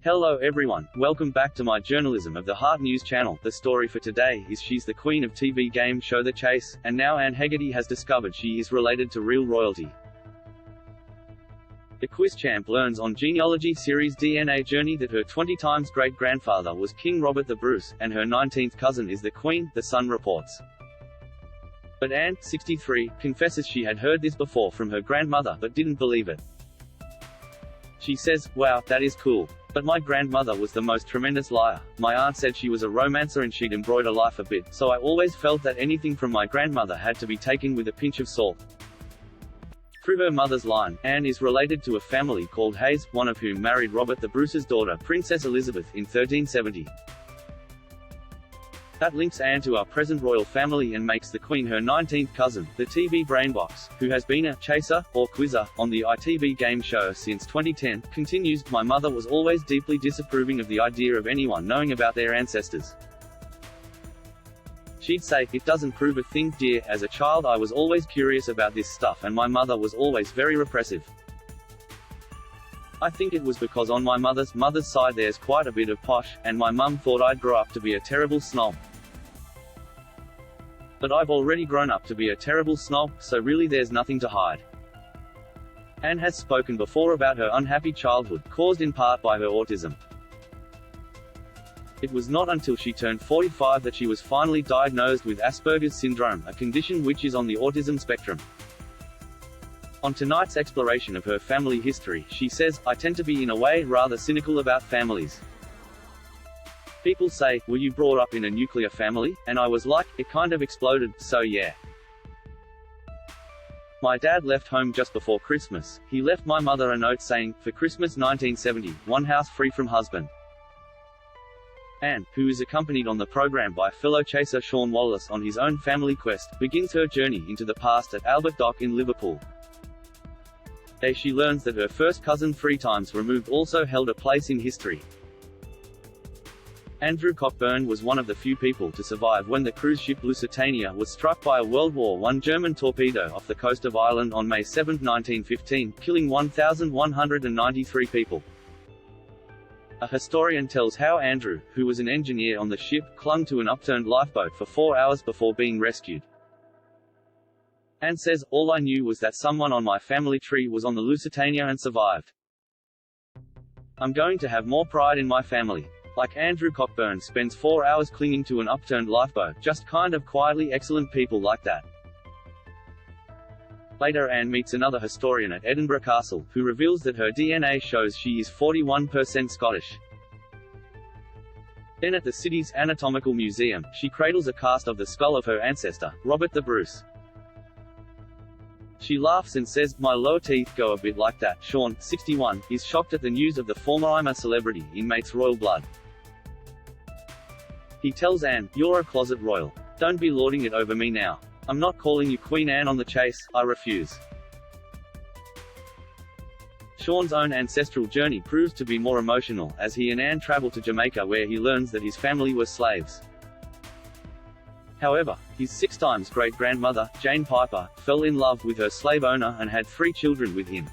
Hello everyone, welcome back to my Journalism of the Heart News channel. The story for today is she's the queen of TV game show The Chase, and now Anne Hegarty has discovered she is related to real royalty. The quiz champ learns on genealogy series DNA Journey that her 20 times great-grandfather was King Robert the Bruce, and her 19th cousin is the Queen, The Sun reports. But Anne, 63, confesses she had heard this before from her grandmother but didn't believe it. She says, "Wow, that is cool. But my grandmother was the most tremendous liar. My aunt said she was a romancer and she'd embroider life a bit, so I always felt that anything from my grandmother had to be taken with a pinch of salt." Through her mother's line, Anne is related to a family called Hayes, one of whom married Robert the Bruce's daughter, Princess Elizabeth, in 1370. That links Anne to our present royal family and makes the Queen her 19th cousin. The TV Brainbox, who has been a chaser, or quizzer, on the ITV game show since 2010, continues, "My mother was always deeply disapproving of the idea of anyone knowing about their ancestors. She'd say, 'It doesn't prove a thing, dear. As a child I was always curious about this stuff and my mother was always very repressive. I think it was because on my mother's side there's quite a bit of posh, and my mum thought I'd grow up to be a terrible snob. But I've already grown up to be a terrible snob, so really there's nothing to hide.'" Anne has spoken before about her unhappy childhood, caused in part by her autism. It was not until she turned 45 that she was finally diagnosed with Asperger's syndrome, a condition which is on the autism spectrum. On tonight's exploration of her family history, she says, "I tend to be in a way rather cynical about families. People say, 'Were you brought up in a nuclear family?' And I was like, 'It kind of exploded, so yeah. My dad left home just before Christmas. He left my mother a note saying, 'For Christmas 1970, one house free from husband.'" Anne, who is accompanied on the program by fellow chaser Sean Wallace on his own family quest, begins her journey into the past at Albert Dock in Liverpool. There she learns that her first cousin 3 times removed also held a place in history. Andrew Cockburn was one of the few people to survive when the cruise ship Lusitania was struck by a World War I German torpedo off the coast of Ireland on May 7, 1915, killing 1,193 people. A historian tells how Andrew, who was an engineer on the ship, clung to an upturned lifeboat for 4 hours before being rescued. Anne says, "All I knew was that someone on my family tree was on the Lusitania and survived. I'm going to have more pride in my family." Like Andrew Cockburn spends 4 hours clinging to an upturned lifeboat, just kind of quietly excellent people like that. Later Anne meets another historian at Edinburgh Castle, who reveals that her DNA shows she is 41% Scottish. Then at the city's Anatomical Museum, she cradles a cast of the skull of her ancestor, Robert the Bruce. She laughs and says, "My lower teeth go a bit like that." Sean, 61, is shocked at the news of the former I'm a celebrity inmate's royal blood. He tells Anne, "You're a closet royal. Don't be lording it over me now. I'm not calling you Queen Anne on The Chase, I refuse." Sean's own ancestral journey proves to be more emotional, as he and Anne travel to Jamaica where he learns that his family were slaves. However, his 6 times great-grandmother, Jane Piper, fell in love with her slave owner and had 3 children with him.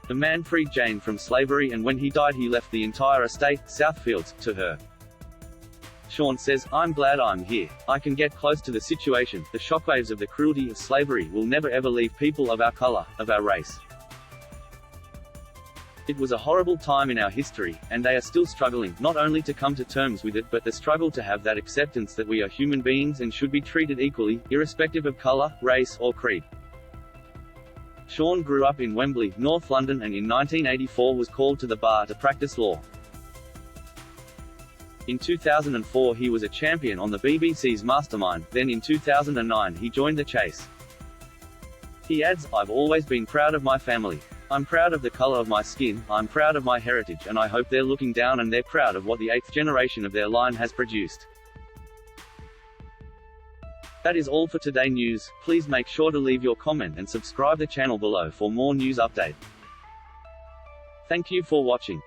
The man freed Jane from slavery and when he died he left the entire estate, Southfields, to her. Sean says, "I'm glad I'm here. I can get close to the situation. The shockwaves of the cruelty of slavery will never ever leave people of our color, of our race. It was a horrible time in our history, and they are still struggling, not only to come to terms with it but the struggle to have that acceptance that we are human beings and should be treated equally, irrespective of color, race, or creed." Sean grew up in Wembley, North London and in 1984 was called to the bar to practice law. In 2004 he was a champion on the BBC's Mastermind, then in 2009 he joined The Chase. He adds, "I've always been proud of my family. I'm proud of the color of my skin, I'm proud of my heritage and I hope they're looking down and they're proud of what the 8th generation of their line has produced." That is all for today news. Please make sure to leave your comment and subscribe the channel below for more news update. Thank you for watching.